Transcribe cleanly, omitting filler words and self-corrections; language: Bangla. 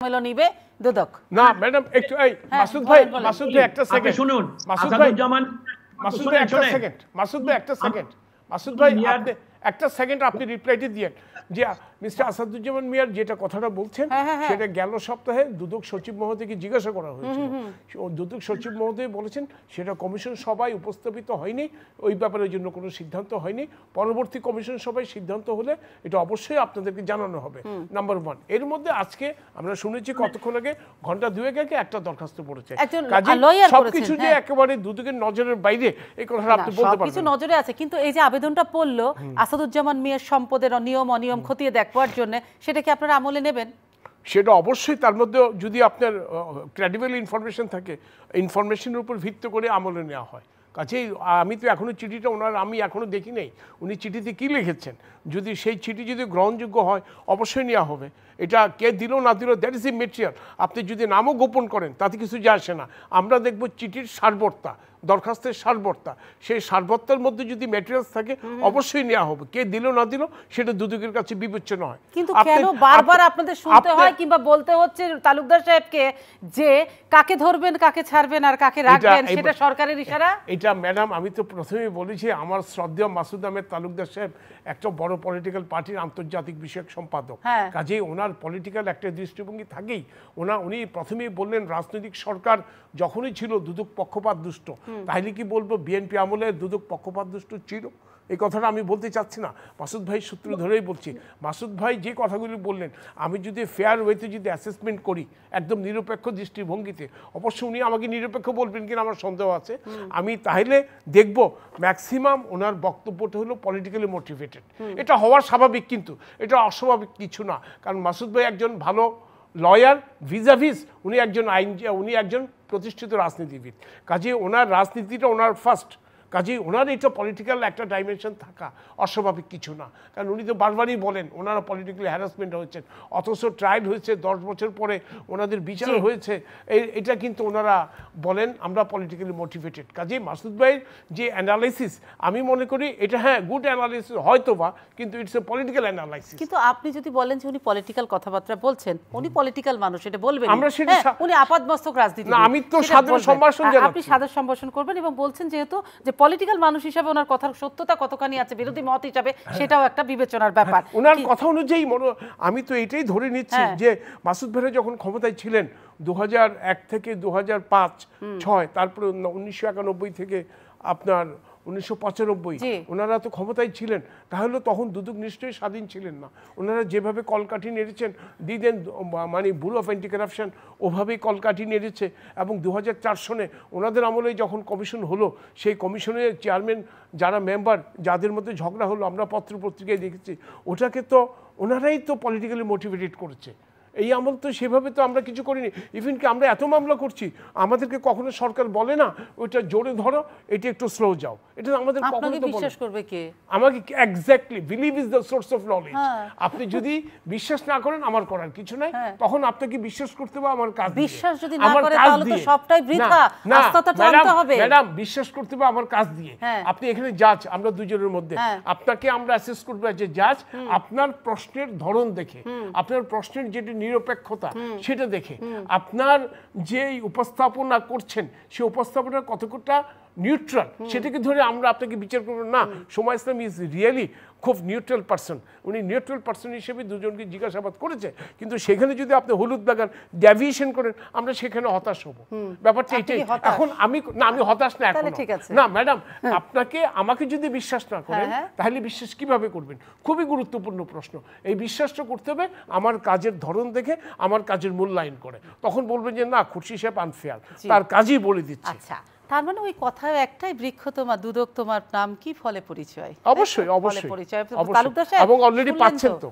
মেলো নিবে দুদক না ম্যাডাম একটু এই মাসুদ ভাই একটা সেকেন্ড শুনুন মাসুদ ভাই আপনি একটা সেকেন্ড আপনি রিপ্লাইটি দিয়েন যে মিস্টার আসাদুজ্জামান মিয়ার যেটা কথাটা বলছেন সেটা গেল সপ্তাহে দুদক সচিব মহোদয়কে জিজ্ঞাসা করা হয়েছিল। দুদক সচিব মহোদয় বলেছেন সেটা কমিশন সভায় উপস্থাপিত হয়নি, ওই ব্যাপারের জন্য কোনো সিদ্ধান্ত হয়নি। পরবর্তী কমিশন সভায় সিদ্ধান্ত হলে এটা অবশ্যই আপনাদেরকে জানানো হবে। নাম্বার 1। এর মধ্যে আজকে আমরা শুনেছি কতক্ষণ আগে ঘন্টা দুয়েক আগে একটা দরখাস্ত পড়েছে। সবকিছু যে একেবারে দুদকের নজরের বাইরে এই কথাটা আপনি বলতে পারবেন। কিছু নজরে আছে, কিন্তু এই যে আবেদনটা পড়লো আসাদুজ্জামান মিয়ার সম্পদের নিয়ম অনিয়ম খতিয়ে দেখবার জন্য, সেটা কি আপনারা আমলে নেবেন? সেটা অবশ্যই, তার মধ্যে যদি আপনার ক্রেডিবল ইনফরমেশন থাকে, ইনফরমেশনের উপর ভিত্তি করে আমলে নেওয়া হয়। কাছেই আমি তো এখনও চিঠিটা আমি এখনও দেখি নেই উনি চিঠিতে কী লিখেছেন। যদি সেই চিঠি যদি গ্রহণযোগ্য হয় অবশ্যই নেওয়া হবে। এটা কে দিল না দিল দ্যাট ইজ এ মেটেরিয়াল। আপনি যদি নামও গোপন করেন তাতে কিছু যায় আসে না। আমরা দেখব চিঠির সারবর্তা, দরখাস্তের সারবর্তা, সেই সারবর্তার মধ্যে যদি ম্যাটেরিয়ালস থাকে অবশ্যই নেওয়া হবে। কে দিল না দিল সেটা দুদকের কাছে বিবেচনা হয়। কিন্তু কেন বারবার আপনাদের শুনতে হয় কিংবা বলতে হচ্ছে তালুকদার সাহেবকে যে কাকে ধরবেন কাকে ছাড়বেন আর কাকে রাখবেন সেটা সরকারের ইশারা? এটা ম্যাডাম আমি তো প্রথমেই বলেছি, আমার শ্রদ্ধেয় মাসুদ আহমেদ তালুকদার সাহেব একটা বড় পলিটিক্যাল পার্টির আন্তর্জাতিক বিষয়ক সম্পাদক। কাজেই ওনার পলিটিক্যাল একটা দৃষ্টিভঙ্গি থাকেই। উনি প্রথমেই বললেন রাজনৈতিক সরকার যখনই ছিল দুদক পক্ষপাত দুষ্ট। তাহলে কি বলবো বিএনপি আমলে দুদক পক্ষপাত দুষ্ট ছিল? এই কথাটা আমি বলতে চাচ্ছি না, মাসুদ ভাই সূত্র ধরেই বলছি। মাসুদ ভাই যে কথাগুলি বললেন, আমি যদি ফেয়ার ওয়েতে যদি অ্যাসেসমেন্ট করি একদম নিরপেক্ষ দৃষ্টিভঙ্গিতে, অবশ্যই উনি আমাকে নিরপেক্ষ বলবেন কিনা আমার সন্দেহ আছে। আমি তাহলে দেখব ম্যাক্সিমাম ওনার বক্তব্যটা হলো পলিটিক্যালি মোটিভেটেড। এটা হওয়ার স্বাভাবিক, কিন্তু এটা অস্বাভাবিক কিছু না। কারণ মাসুদ ভাই একজন ভালো লয়ার, ভিজাভিজ উনি একজন প্রতিষ্ঠিত রাজনীতিবিদ। কাজে ওনার রাজনীতিটা ওনার ফার্স্ট। কাজেই ওনার এটা পলিটিক্যাল একটা ডাইমেনশন থাকা অস্বাভাবিক কিছু না। কারণ উনি তো বারবারই বলেন ওনারা পলিটিক্যালি হ্যারাসমেন্ট হয়েছেন, অথচ ট্রায়াল হয়েছে 10 বছর পরে ওনাদের বিচার হয়েছে। এটা কিন্তু ওনারা বলেন আমরা পলিটিক্যালি মোটিভেটেড। কাজেই মাসুদ ভাইয়ের যে অ্যানালাইসিস আমি মনে করি এটা গুড অ্যানালাইসিস হয়তো বা, কিন্তু ইটস এ পলিটিক্যাল অ্যানালাইসিস। কিন্তু আপনি যদি বলেন যে উনি পলিটিক্যাল কথাবার্তা বলছেন, উনি পলিটিক্যাল মানুষ, এটা বলবেন। আমরা সেটা উনি আপাতমস্তক রাজনীতি না, আমি তো সাধারণ সম্ভাষণ জানাচ্ছি। আপনি সাধারণ সম্ভাষণ করবেন এবং বলছেন যেহেতু যে পলিটিক্যাল মানুষ হিসাবে ওনার কথার সত্যতা কতখানি আছে বিরোধী মত হিসাবে সেটাও একটা বিবেচনার ব্যাপার। ওনার কথা অনুযায়ী আমি তো এটাই ধরে নিচ্ছি যে মাসুদ ভাই যখন ক্ষমতায় ছিলেন 2001 থেকে 2005-06, তারপরে 1991 থেকে আপনার 1995 ওনারা তো ক্ষমতায় ছিলেন। তাহলে তখন দুদক নিশ্চয়ই স্বাধীন ছিলেন না। ওনারা যেভাবে কলকাঠি নেড়েছেন দিদেন, মানে ব্যুরো অফ অ্যান্টি কারাপশন ওভাবেই কলকাঠি নেড়েছে। এবং 2004 সনে ওনাদের আমলে যখন কমিশন হলো, সেই কমিশনের চেয়ারম্যান যারা মেম্বার, যাদের মধ্যে ঝগড়া হলো আমরা পত্রপত্রিকায় দেখেছি, ওটাকে তো ওনারাই তো পলিটিক্যালি মোটিভেটেড করেছে। এই আমল তো সেভাবে তো আমরা কিছু করিনি। ইভেন কি আমরা এত মামলা করছি, আমাদেরকে কখনো সরকার বলে না ওইটা জোরে ধরো, এটা একটু স্লো যাও। এটা আমাদের কখনো তো বিশ্বাস করবে কে? আমাকে exactly believe is the source of knowledge. আপনি যদি বিশ্বাস না করেন আমার করার কিছু নাই, তখন আপনাকে বিশ্বাস করতে হবে আমার কাজ। বিশ্বাস যদি না করে তাহলে তো সবটাই বৃথা। আস্থাটা টানতে হবে ম্যাডাম, বিশ্বাস করতে হবে আমার কাজ দিয়ে। আপনি এখানে জাজ, আমরা দুজনের মধ্যে আপনাকে আমরা অ্যাসেস করব যে জাজ আপনার প্রশ্নের ধরন দেখে, আপনার প্রশ্নের যেটা নিরপেক্ষতা সেটা দেখে, আপনার যে উপস্থাপনা করছেন সে উপস্থাপনা কতটা নিউট্রাল সেটাকে ধরে আমরা আপনাকে বিচার করব না। সময় ইসলাম ইজ রিয়েলি খুব নিউট্রাল পার্সন। উনি নিউট্রাল পার্সন হিসেবে দুজনকে জিজ্ঞাসাবাদ করেছে, কিন্তু সেখানে যদি আপনি হলুদ বাগান ড্যাভিয়েশন করেন আমরা সেখানে হতাশ হব। ব্যাপারটা এটাই। এখন আমি হতাশ না এখন না ম্যাডাম, আপনাকে আমাকে যদি বিশ্বাস না করেন তাহলে বিশ্বাস কিভাবে করবেন? খুবই গুরুত্বপূর্ণ প্রশ্ন। এই বিশ্বাসটা করতে হবে আমার কাজের ধরন দেখে, আমার কাজের মূল্যায়ন করে। তখন বলবেন যে না খুরশিদ সাহেব আনফেয়ার, তার কাজই বলে দিচ্ছে। আচ্ছা, তার মানে ওই কথা একটাই, বৃক্ষ তোমার দুদক তোমার নাম কি ফলে পরিচয়। অবশ্যই অবশ্যই এবং অলরেডি পাচ্ছেন তো।